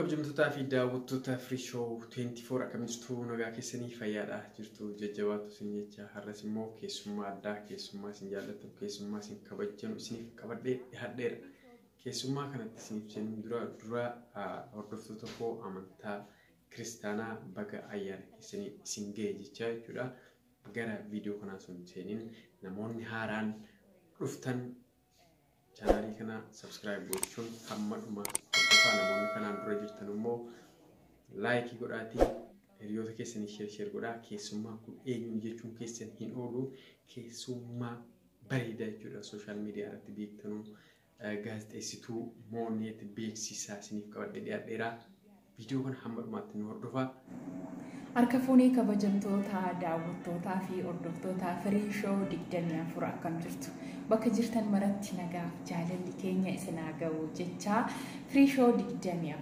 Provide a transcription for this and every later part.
kabajamtootaa fi daawwattoota Free Show 24 akkamitti nagaa keessanii fayyaadha jirtu jajjabaatu isin jecha har'as immoo keessummaa addaa keessummaa isin jaallatu keessummaa isin kabajanu isiniif qabadhee dhihadheera keessummaa kanatti isiniif jennu dura hordoftoota koo amantaa kiristaanaa baga ayyaana keessanii isin ga'e jecha jechuudha gara viidiyoo kanaa sun seeniin namoonni haaraan dhuftan channel kana subscribe gochuun hammadhuma namoonni kanaan dura jirtan immoo like godhaatii hiriyoota keessanii share godhaa keessummaa kun eenyu jechuun keessan hin oolu keessummaa bareedaa jechuudha social media irratti beektanuu gaazexeessituu mooneet beeksisaa isiniif qabadhee dhiyaadheera viidiyoo kana hammadhumaatti nu hordofaa. Harka fuunee kabajamtoota daawwattootaa fi hordoftoota Free Show 24 akkam jirtu bakka jirtan maratti nagaaf jaalalli keenya isin haa ga'u jecha Free Show 24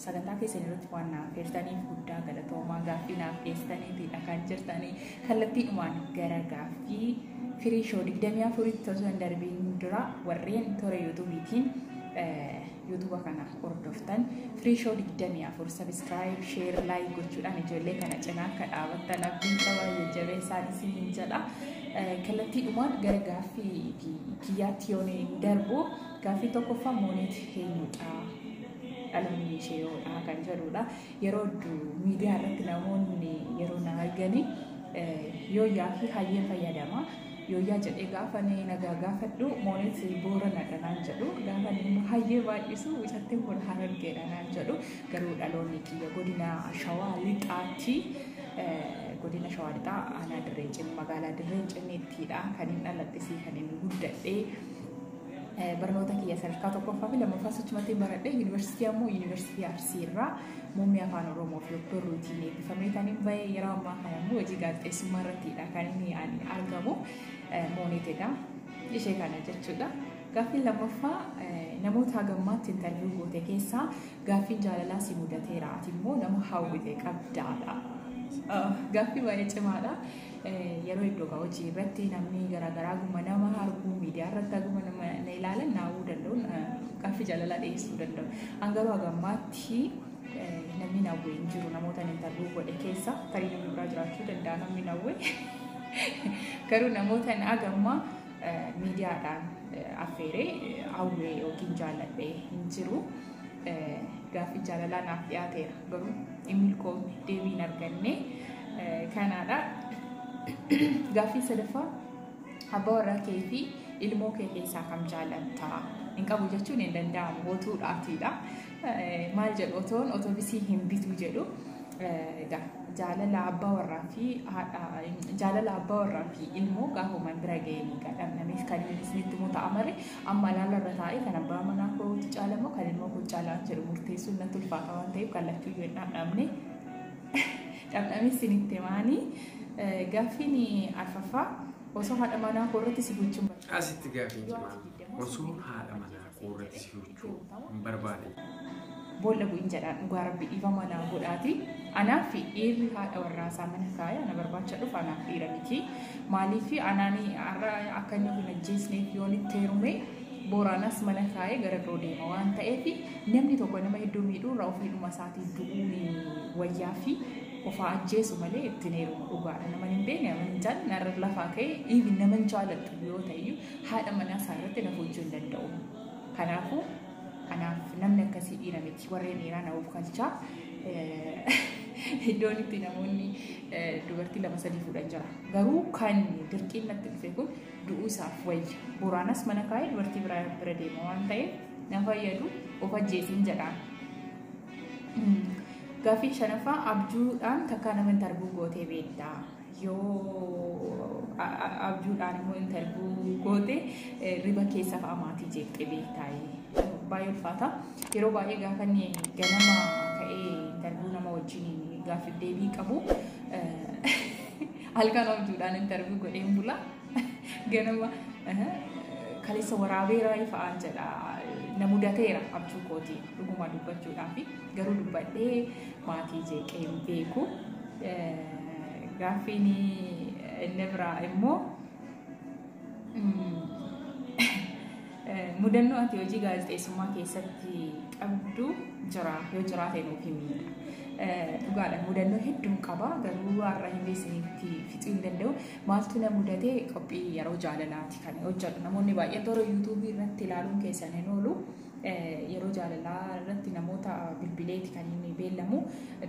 sagantaa keessan irratti waan naaf feertaniif guddaa galatoomaa gaaffii naaf dhiyeessitaniitidha kan jirtanii kallattiidhumaan gara gaaffii Free Show 24 tti osoo hin darbiin dura warreen toora yuutuubiitiin YouTube kana hordoftan Free Show 24 subscribe share like gochuudhaan ijoollee kana cinaa akka dhaabattan abdiin qaba jajjabeessaan isin jedha kallattiidhumaan gara gaaffii kiyyaatti yoonee darbu gaaffii tokkoffaa mooneet eenyudha dhaloonni ishee yoodha kan jedhudha yeroo miidiyaa irratti namoonni yeroo na argani yoo yaafii hayyee fayyadama Yoya jedhee gaafa nagaa gaafadhu mooneet boorana dhanaan jedhu gaafa immoo hayyee baay'isu isattiin kun harargeedha naan jedhu garuu dhaloonni kiyya godina Shawaa Lixaatti godina Shawaa Lixaa aanaa Dirree Cimii magaalaa Dirree Cimiittidha kan hin dhaladhisi kan hin guddadhee barnoota kiyya sadarkaa tokkoffaa fi lammaffaa sochumatti baradhee yuunivarsiitii ammoo yuunivarsiitii Arsiirraa muummee afaan Oromoo fi Obboruutiin eebbifamee kan hin bahee yeroo ammaa kana immoo hojii gaazexeessummaa irrattidha kan inni argamu mooneetedha ishee kana jechuudha. Gaaffiin lammaffaa namoota hagammaatti interviyuu goote keessaa gaaffiin jaalalaa si mudateera ati immoo nama hawwite qabdaadha. Gaaffii baay'ee cimaadha. Yeroo iddoo hojii irratti namni garaagaraa guma nama arguu miidiyaa irratti guma nama na ilaalan naawuu danda'u gaaffii jaalalaa dhiyeessuu danda'u. Hangaruu hagammaatti namni nawwee hin jiru namoota interviyuu godhe keessa tarii namni biraa jiraachuu danda'a namni nawwee. Garuu namoota hagammaa miidiyaadhaan affeeree hawwee yookiin jaaladhee hin jiru. Gaaffii jaalalaa naaf dhiyaateera garuu hin milkoomne deebii hin arganne kanaadha. Gaaffii sadaffaa abbaa warraa kee fi ilmoo kee keessaa kam jaalattaa hin qabu jechuun hin danda'amu gootuudhaafidha. Maal jedhu otoon otoobisii hin bituu jedhu jaalala abbaa warraa fi ilmoo gaafuman bira ga'anii gadhamnameef kan isinitti immoo ta'amare amma laalarra taa'ee kan abbaa manaa kootu caalamoo kan ilmoo koo caalaan jedhu murteessuun natti ulfaata waan ta'eef kallachuu yoo hin dhabnamne isinitti himaanii gaaffiin arfaffaa osoo haadha manaa koo irratti si gochuun barbaada. Asitti gaaffiin cimaa osoo haadha manaa koo irratti si gochuu hin barbaade. Boolla bu'in jedhaan dhugaa rabbi dhiifama naa godhaati. Anaaf fi dhiirri haadha warraasaa mana kaaya na barbaacha dhufa anaaf dhiira miti. Maaliif anaanii akka inni hin ajjeesneef yoon itti heerume booraanas mana kaayee gara biroo deema waan ta'eef namni tokko nama hedduu miidhuurraa ofiidhuma isaatiin du'uun wayyaa fi ofaa ajjeesu malee ittiin heerumu dhugaadha. Nama hin beekne nama hin jaalladhe narra lafaa ka'ee dhiibi nama hin jaalladhu yoo ta'e haadha manaa isaa irratti na hojjechuu hin danda'u. Kanaafuu anaaf namni akkasii dhiira miti warreen dhiiraa na ufkalchaa iddoon itti namoonni dubartii lama sadii fuudhan jira garuu kan dirqiin natti dhufe kun du'uu isaaf wayya booraanas mana kaayee dubartii bira deema waan ta'eef na fayyadu of ajjeesiin jedhaan. Gaaffii shanaffaa abjuudhaan takkaa nama interviyuu gootee beektaa yoo abjuudhaan immoo interviyuu goote riba keessa fa'a maatii jeeqxee beektaa baay'ee ulfaata. Yeroo baay'ee gaafa ganama ka'ee interviyuu nama wajjin gaaffii deebii qabu halkan abjuudhaan interviyuu godheen bula ganama kaleessa waraabeera ifa'aan jedha na mudateera abjuu kootii dhuguma dubbachuudhaaf garuu dubbadhee maatii jeeqee hin beeku. Gaaffiin inni biraa immoo mudannoo ati hojii gaazexeessummaa keessatti qabdu jira yoo jiraate nuuf himi. Dhugaadha mudannoo hedduu qaba garuu har'a hin beekinitti fixuu hin danda'u. Maaltu na mudatee qophii yeroo jaalalaati kan hojjedhu. Namoonni baay'een toora yuutuubii irratti ilaaluun keessan hin oolu. Yeroo jaalalaa irratti namoota bilbileeti kan inni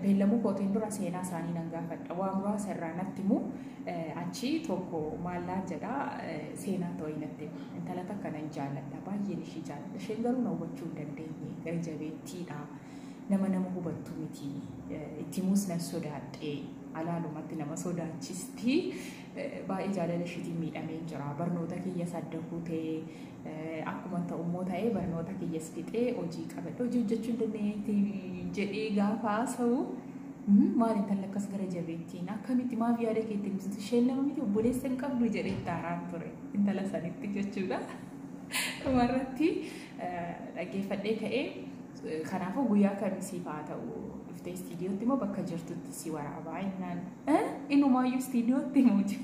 beellamu kootiin dura seenaa isaanii nan gaafadha. Waan muraasa irraa natti himu achi tokko maallaa jedha seenaa ta'uu natti hima. Intala takka nan jaalladha baay'een ishii jaalladha. Isheen garuu na hubachuu hin dandeenye gara jabeettiidha. Nama hubattu miti. Itti himuus nan sodaadhe. Alaalumatti nama sodaachisti. Baay'ee jaalala ishiitiin miidhamee jira. Barnoota kiyya saddakuu ta'ee akkuma ta'ummoo ta'ee barnoota kiyyas fixee hojii qabadha. Hojii hojjechuu hin dandeenye jedhee gaafa haasa'u maal intala akkas gara jabeettiin akkamitti maaf yaada keetti ibsitu isheen nama miti obboleessa hin qabdu jedhee taaraan ture intala sanitti jechuudha. Dhumarratti dhaggeeffadhee ka'ee kanaafuu guyyaa kamisiif haa ta'u dhuftee istiidiyootti immoo bakka jirtutti si waraabaa innaan innumaayyuu istiidiyootti muuti.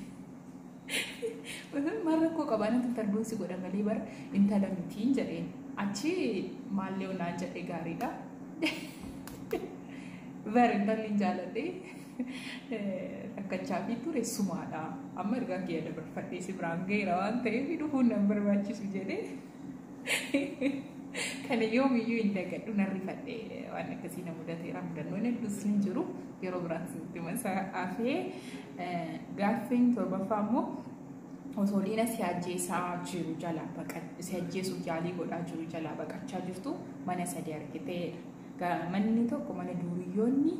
Marra koo qabaanatti tarboonsi godha malee bara intala mitiin jedheen achi maallee onaan jedhee gaariidha. Bara intalli hin jaalladhee rakkachaa fi ture sumaadha. Amma ergaa kiyya dabarfadhee si biraan gaheera waan ta'eef dhufuun nan barbaachisu jedhee kana yoomiyyuu hin dagadhu nan rifadhee waan akkasii na mudateera. Mudannoon hedduus hin jiru yeroo biraatti sitti masaa hafee gaaffiin torbaffaa immoo osoo liina si ajjeesaa jiru jalaa si ajjeesuuf yaalii godhaa jiru jalaa baqachaa jirtu mana sadii argiteedha. Manni tokko mana duuriyyoonni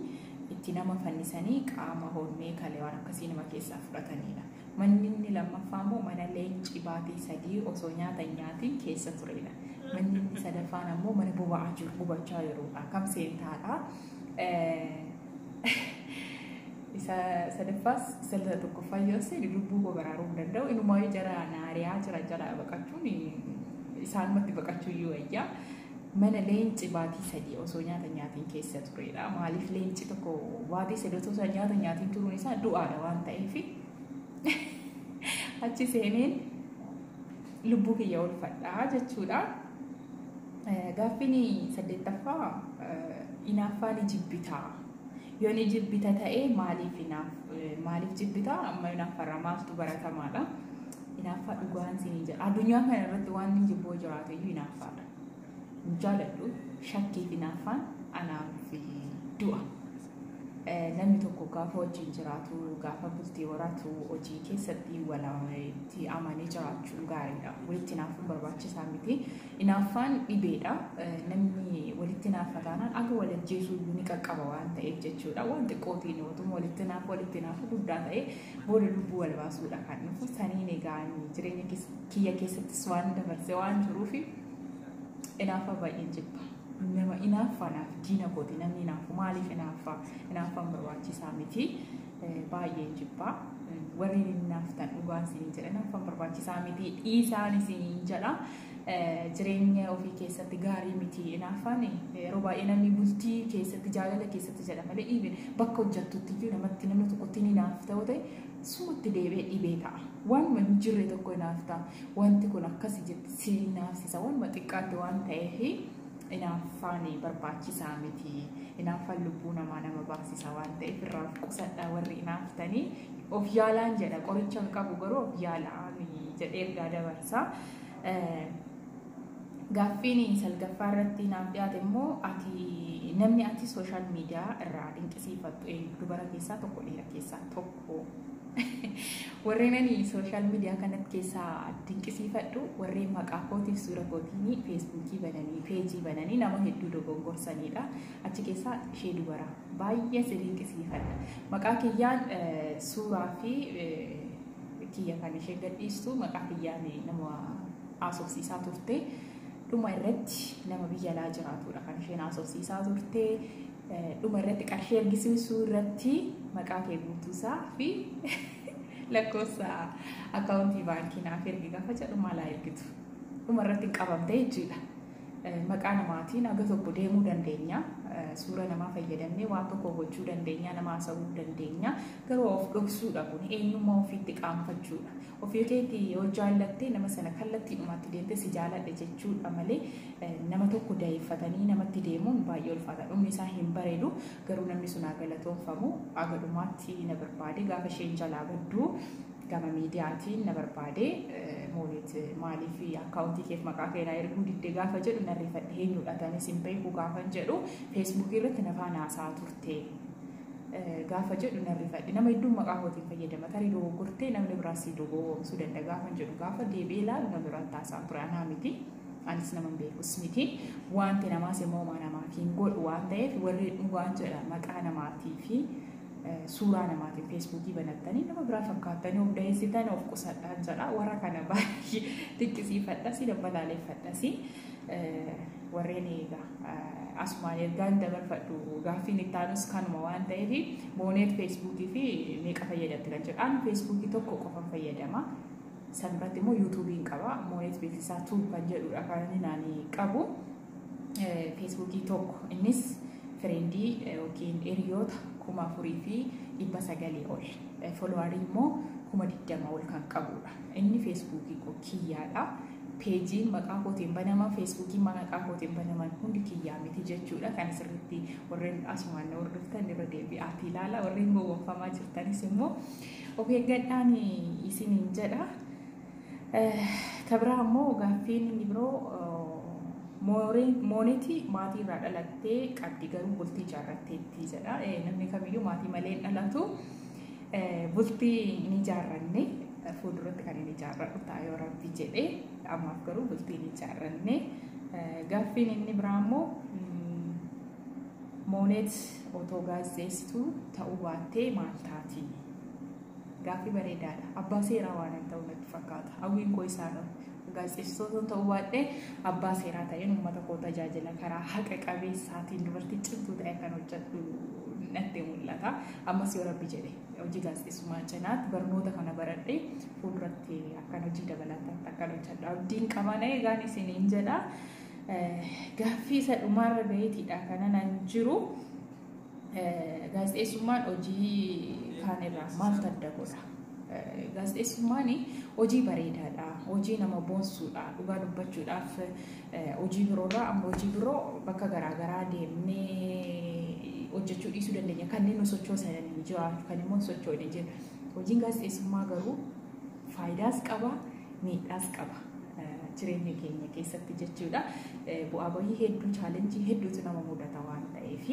itti nama fannisanii qaama honnee kalee waan akkasii nama keessaa fudhatanidha. Manni inni lammaffaa immoo mana leenci baatii sadii osoo nyaata nyaatiin keessa turedha. Manni inni sadaffaan ammoo mana boba'aa jiru gubachaa jiruudha. Kam seentaadha. Isa sadaffaas isa tokkoffaa yoo ta'e lubbuu koo baraaruu hin danda'u. Inumaayyuu jara naariyaa jala baqachuun isaanumatti baqachuu iyyuu wayyaa. Mana leenci baatii sadii osoo nyaata nyaatiin keessa turedha. Maaliif leenci tokko baatii sadii osoo nyaata nyaatiin turuun isaa du'aadha waan ta'eef achi seeneen lubbuu kiyya oolfadhaa jechuudha. Gaaffiin saddeettaffaa inaaffaa ni jibbitaa. Yoo ni jibbita ta'ee maaliif jibbitaa? Amma inaaffarraa maaltu baratamaadha. Inaaffaa dhugaan siin jira. Addunyaa kana irratti waan inni jibboo jiraatu iyyuu inaaffaadha. Jaaladhu shakkii inaaffaan anaaf du'a. Namni tokko gaafa wajjin jiraatu gaafa bultii horatu hojii keessatti walitti amanee jiraachuun gaariidha. Walitti inaafuun barbaachisaa miti. Inaaffaan dhibeedha. Namni walitti inaaffataanaan akka wal ajjeesuu ni qaqqaba waan ta'eef jechuudha. Waan xiqqootiin yootuma walitti inaafu guddaa ta'ee booda lubbuu wal baasuudha kan dhufu. Saniin egaa jireenya kiyya keessattis waan dabarsee waan jiruuf inaaffaa baay'een jibba. Nama inaaffaanaaf diina kooti namni inaafu maaliif inaaffaan barbaachisaa miti baay'een jibbaa. Warri inaaftan dhugaan siin jedha inaaffaan barbaachisaa miti dhiisaan siin jedha. Jireenya ofii keessatti gaarii miti inaaffaan yeroo baay'ee namni bultii keessatti jaalala keessatti jedha malee dhiibee bakka hojjettutti iyyuu namni tokkotti ni inaafta yoo ta'e sumatti deebi'ee dhibee ta'a. Waan hin jirre tokko inaafta wanti kun akkasii jetti si inaafsisa waan xiqqaatti waan ta'eef inaaffaan barbaachisaa miti. Inaaffaan lubbuu nama baasisa waan ta'eef irraa qusadhaa warri inaaftanii of yaalaan jedha. Qoricha hin qabu garuu of yaalaan jedhee ergaa dabarsa. Gaaffiin salgaffaa irratti naaf dhiyaate immoo namni ati sooshaal miidiyaa irraa dinqisiifattu dubara keessaa tokko dhiira keessaa tokko. Warreen ani sooshaal miidiyaa kanatti keessaa dinqisiifadhu warreen maqaa kootiif suura kootiin feesbuukii bananii peejii bananii nama hedduu dogongorsanidha. Achi keessaa ishee dubara baay'ee si dinqisiifadha. Maqaa kiyyaan suuraa fi kiyya kan ishee gadhiistu maqaa kiyyaan nama haasofsiisaa turte. Dhuma irratti nama biyya alaa jiraatudha kan isheen haasofsiisaa turte. Dhuma irratti qarshii ergisiisuu irratti maqaa kee guutuusaa fi lakkoofsa akkaawuntii baankii naaf ergi gaafa jedhu maal ergitu. Dhuma irratti qabamte jechuudha. Maqaa namaatiin haga tokko deemuu dandeenya. suura namaa fayyadamnee waan tokko gochuu dandeenya, nama haasa'uu dandeenya. Garuu of dhoksuudha kun eenyummaa ofiitti qaanfachuudha. Ofii keetii yoo jaallattee nama sana kallattiidhumatti deemtee si jaaladhe jechuudha malee nama tokko daa'effatanii namatti deemuun baay'ee ulfaata. Dhumni isaa hin bareedu. Garuu namni sun haa galatoonfamu. Agalumaatti na barbaade gaafa isheen jalaa badduu gama miidiyaatiin na barbaade moolet maaliif akkaawuntii keef maqaa keenyaa erguu didde gaafa jedhu na rifadhe eenyudha tanis hin beeku gaafa jedhu feesbuukii irratti nafaan haasaa turte gaafa jedhu na rifadhe nama hedduu maqaa kootiin fayyadama tarii dogoggortee namni biraas dogoggoruu danda'a gaafa jedhu gaafa deebi'ee ilaalu nama biraatti haasaa ture anaa miti anis nama beekus miti wanti namaas immoo namaatiin godhu waan ta'eef warri dhugaan jedha maqaa namaatii fi suuraa namaatiin feesbuukii banattanii nama biraa fakkaatanii of daheessitan of qusadhaan jedha warra kana baay'ee dinqisiifadhasi dabalaaleeffadhasi warreen eegaa asumaan ergaan dabarfadhu gaaffiin itti aanus kanuma waan ta'eef moonet feesbuukii fi meeqa fayyadamte kan jedhu ani feesbuukii tokko qofan fayyadama sanirratti immoo yuutuubiin qaba moonet beeksisaa tuub kan jedhudha kan inni qabu feesbuukii tokko innis friendii yookiin hiriyoota 4,000 fi 900 ol followarii immoo 20 ol kan qabudha. Inni feesbuukii kiyyaadha. Peejiin maqaa kootiin banaman feesbuukiin maqaa kootiin banaman hundi kiyyaa miti jechuudha. Kan sirriitti warreen asumaan hordoftan irra deebi'aati ilaala. Warreen gowwoomfamaa jirtanis immoo of eeggadhaan isiniin jedha. Kabira immoo gaaffiin inni biroo moonetii maatii irraa dhalattee qabdi garuu bultii ijaarratteetti jedha. Namni kamiyyuu maatii malee dhalatu bultii ni ijaarranne fuulduratti kan inni ijaarradhu ta'a yoo rabbi jedhe ammaaf garuu bultii ni ijaarranne. Gaaffiin inni biraa immoo moonet otoo gaazexeessituu ta'uu baattee maal taati? Gaaffii bareedaadha. Abbaa seeraa waan ta'u natti fakkaata. Hawwiin koo isaadha. Gaazexeessitoota ta'uu baadhee abbaa seeraa ta'een uummata koo tajaajila karaa haqa qabeessaatiin dubartii cimtuu ta'e kan hojjedhu natti mul'ata. Ammas yoo rabbi jedhe hojii gaazexeessummaa cinaatti barnoota kana baradhee fuulduratti akkan hojii dabalataatti akkan hojjedhu abdiin qaba na eegaan isiniin jedha. Gaaffii isa dhumaarra gaheetiidha kana nan jiru. Gaazexeessummaan hojii kaanirraa maaltu adda godha? Gaazexeessummaan hojii bareedaadha. Hojii nama boonsuudha. Dhugaa dubbachuudhaaf hojii biroorraa amma hojii biroo bakka garaagaraa deemnee hojjechuu dhiisuu dandeenya. Kanneen nu sochoosan ni jiraatu, kan immoo sochoone jiru. Hojiin gaazexeessummaa garuu faayidaas qaba, miidhaas qaba. Jireenya keenya keessatti jechuudha. Bu'aa bahii hedduu chaalenjii hedduutu nama mudata waan ta'eef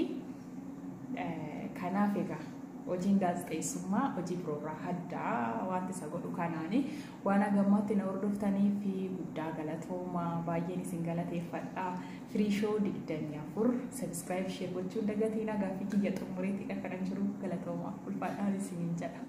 kanaaf egaa hojiin gaazexeessummaa hojii biroorraa addaa wanti isa godhu kanaani waan agammaatti na hordoftaniif guddaa galatoomaa baay'een isin galateeffadha. Firii shoo 24 subscribe share gochuun dagatiin gaaffii kiyya xumureettidha kanan jiru galatoomaa ulfaadhaan isiniin jedha.